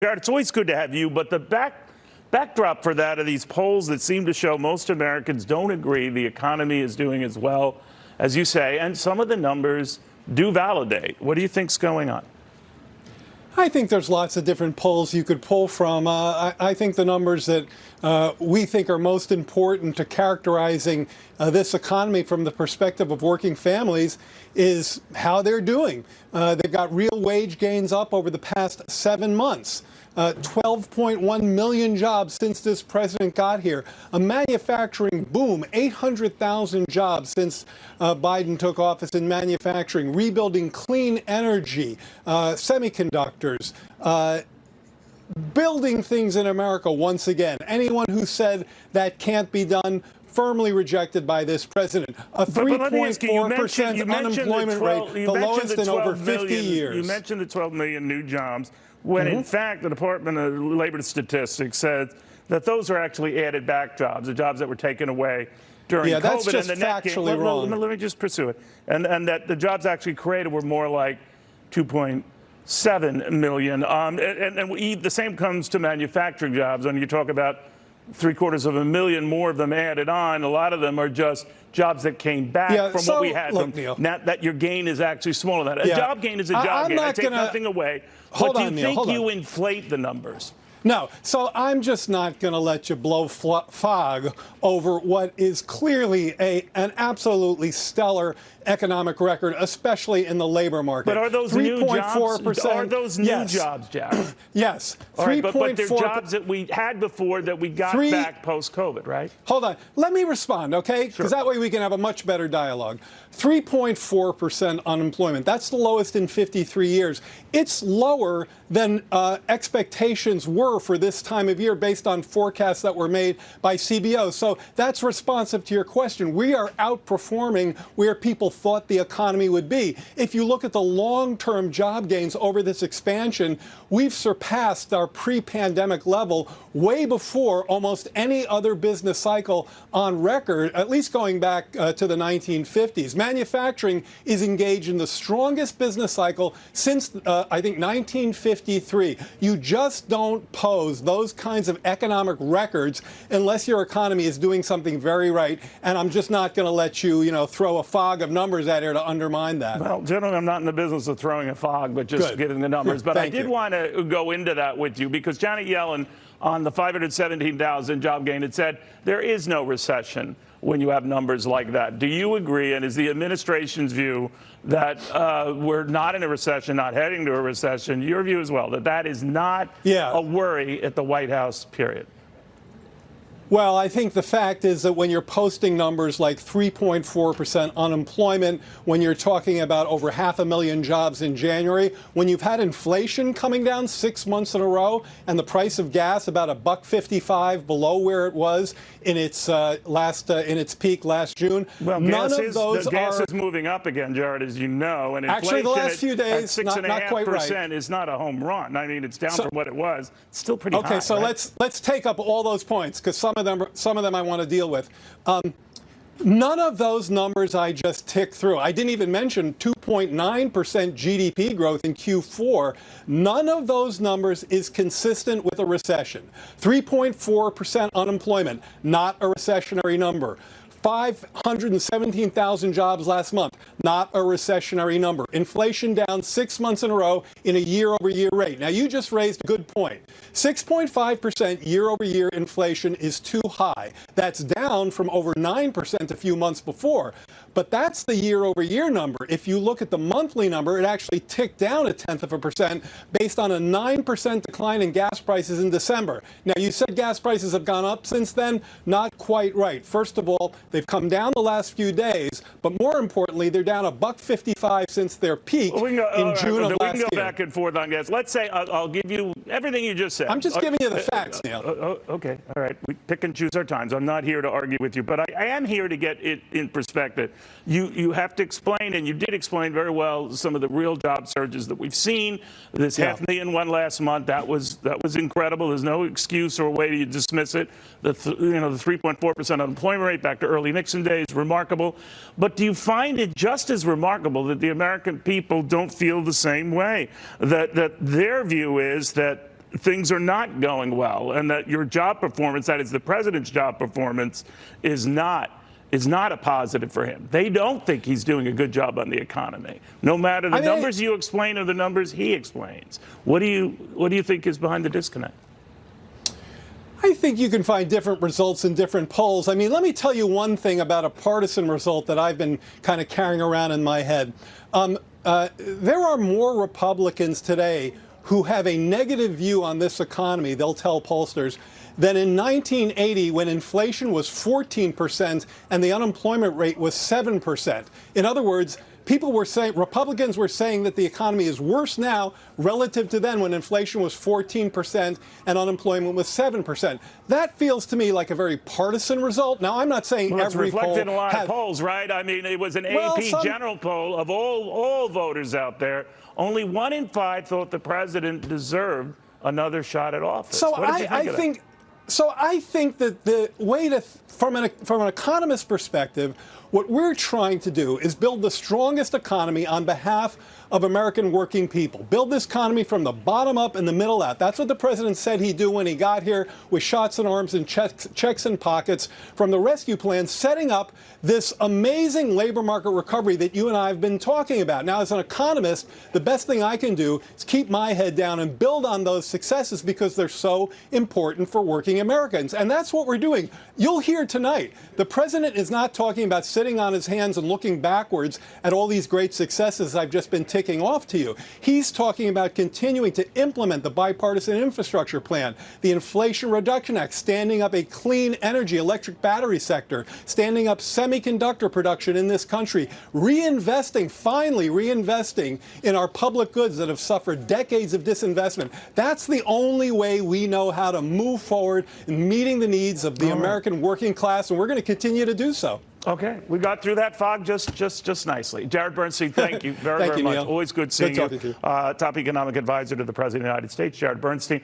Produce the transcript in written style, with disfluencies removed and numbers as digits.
Jared, it's always good to have you, but the backdrop for that are these polls that seem to show most Americans don't agree the economy is doing as well as you say, and some of the numbers do validate. What do you think's going on? I think there's lots of different polls you could pull from. I think the numbers that we think are most important to characterizing this economy from the perspective of working families is how they're doing. They've got real wage gains up over the past 7 months. 12.1 million jobs since this president got here. A manufacturing boom, 800,000 jobs since Biden took office in manufacturing, rebuilding clean energy, semiconductors, building things in America once again. Anyone who said that can't be done, firmly rejected by this president. A 3.4% unemployment rate, the lowest in over 50 years. You mentioned the 12 million new jobs, when in fact the Department of Labor Statistics said that those are actually added back jobs, the jobs that were taken away during COVID. That's just factually wrong. Let me just pursue it. And that the jobs actually created were more like 2.7 million. The same comes to manufacturing jobs. When you talk about 750,000 more of them added on, a lot of them are just jobs that came back from what we had. Look, Neil, not that your gain is actually smaller than that. A job gain is a job gain. I take nothing away. But do you think you inflate the numbers? No. So I'm just not going to let you blow fog over what is clearly an absolutely stellar economic record, especially in the labor market. But are those new jobs? Are those new jobs, Jack? Yes. Right, but they're jobs that we had before that we got back post-COVID, right? Hold on. Let me respond, okay? Because that way we can have a much better dialogue. 3.4% unemployment. That's the lowest in 53 years. It's lower than expectations were for this time of year based on forecasts that were made by CBO. So that's responsive to your question. We are outperforming where people thought the economy would be. If you look at the long-term job gains over this expansion, we've surpassed our pre-pandemic level way before almost any other business cycle on record, at least going back to the 1950s. Manufacturing is engaged in the strongest business cycle since, I think, 1953. You just don't pose those kinds of economic records unless your economy is doing something very right. And I'm just not going to let you, throw a fog of numbers at here to undermine that. Well, generally, I'm not in the business of throwing a fog, but just giving the numbers. But I did want to go into that with you because Janet Yellen on the 517,000 job gain had said there is no recession when you have numbers like that. Do you agree? And is the administration's view that we're not in a recession, not heading to a recession? Your view as well, that is not a worry at the White House, period? Well, I think the fact is that when you're posting numbers like 3.4% unemployment, when you're talking about over 500,000 jobs in January, when you've had inflation coming down 6 months in a row and the price of gas about $1.55 below where it was in its peak last June, well, gas is moving up again, Jared, as you know, and actually the last few days, at not quite right. is not a home run. I mean, it's down from what it was. It's still pretty high. Okay, so right? let's take up all those points because some of them I want to deal with. None of those numbers I just ticked through. I didn't even mention 2.9% GDP growth in Q4. None of those numbers is consistent with a recession. 3.4% unemployment, not a recessionary number. 517,000 jobs last month, not a recessionary number. Inflation down 6 months in a row in a year-over-year rate. Now, you just raised a good point. 6.5% year-over-year inflation is too high. That's down from over 9% a few months before. But that's the year-over-year number. If you look at the monthly number, it actually ticked down 0.1% based on a 9% decline in gas prices in December. Now, you said gas prices have gone up since then. Not quite right. First of all, they've come down the last few days, but more importantly, they're down $1.55 since their peak in June of last year. We can go back and forth on gas. Let's say I'll give you everything you just said. I'm just giving you the facts, Neil. Okay, all right. We pick and choose our times. I'm not here to argue with you, but I am here to get it in perspective. You have to explain, and you did explain very well, some of the real job surges that we've seen. This 500,000 one last month, that was incredible. There's no excuse or way to dismiss it. The 3.4% unemployment rate back to early Nixon days, remarkable. But do you find it just as remarkable that the American people don't feel the same way? That their view is that things are not going well and that your job performance, that is the president's job performance, is not a positive for him. They don't think he's doing a good job on the economy, no matter the numbers you explain or the numbers he explains. What do you think is behind the disconnect? I think you can find different results in different polls. I mean, let me tell you one thing about a partisan result that I've been kind of carrying around in my head. There are more Republicans today who have a negative view on this economy, they'll tell pollsters, than in 1980 when inflation was 14% and the unemployment rate was 7%. In other words, Republicans were saying that the economy is worse now relative to then when inflation was 14% and unemployment was 7%. That feels to me like a very partisan result. Now, I'm not saying every poll reflected in a lot of polls, right? I mean, it was an AP general poll of all voters out there. Only 1 in 5 thought the president deserved another shot at office. So I think that the way to, from an economist's perspective, what we're trying to do is build the strongest economy on behalf of American working people. Build this economy from the bottom up and the middle out. That's what the president said he'd do when he got here, with shots in arms and checks in pockets from the rescue plan, setting up this amazing labor market recovery that you and I have been talking about. Now, as an economist, the best thing I can do is keep my head down and build on those successes because they're so important for working Americans. And that's what we're doing. You'll hear tonight, the president is not talking about sitting on his hands and looking backwards at all these great successes I've just been ticking off to you. He's talking about continuing to implement the bipartisan infrastructure plan, the Inflation Reduction Act, standing up a clean energy, electric battery sector, standing up semiconductor production in this country, finally reinvesting in our public goods that have suffered decades of disinvestment. That's the only way we know how to move forward in meeting the needs of the American working class, and we're going to continue to do so. Okay, we got through that fog just nicely. Jared Bernstein, thank you very much. Neil. Always good seeing Good talking to you. Top economic advisor to the President of the United States, Jared Bernstein.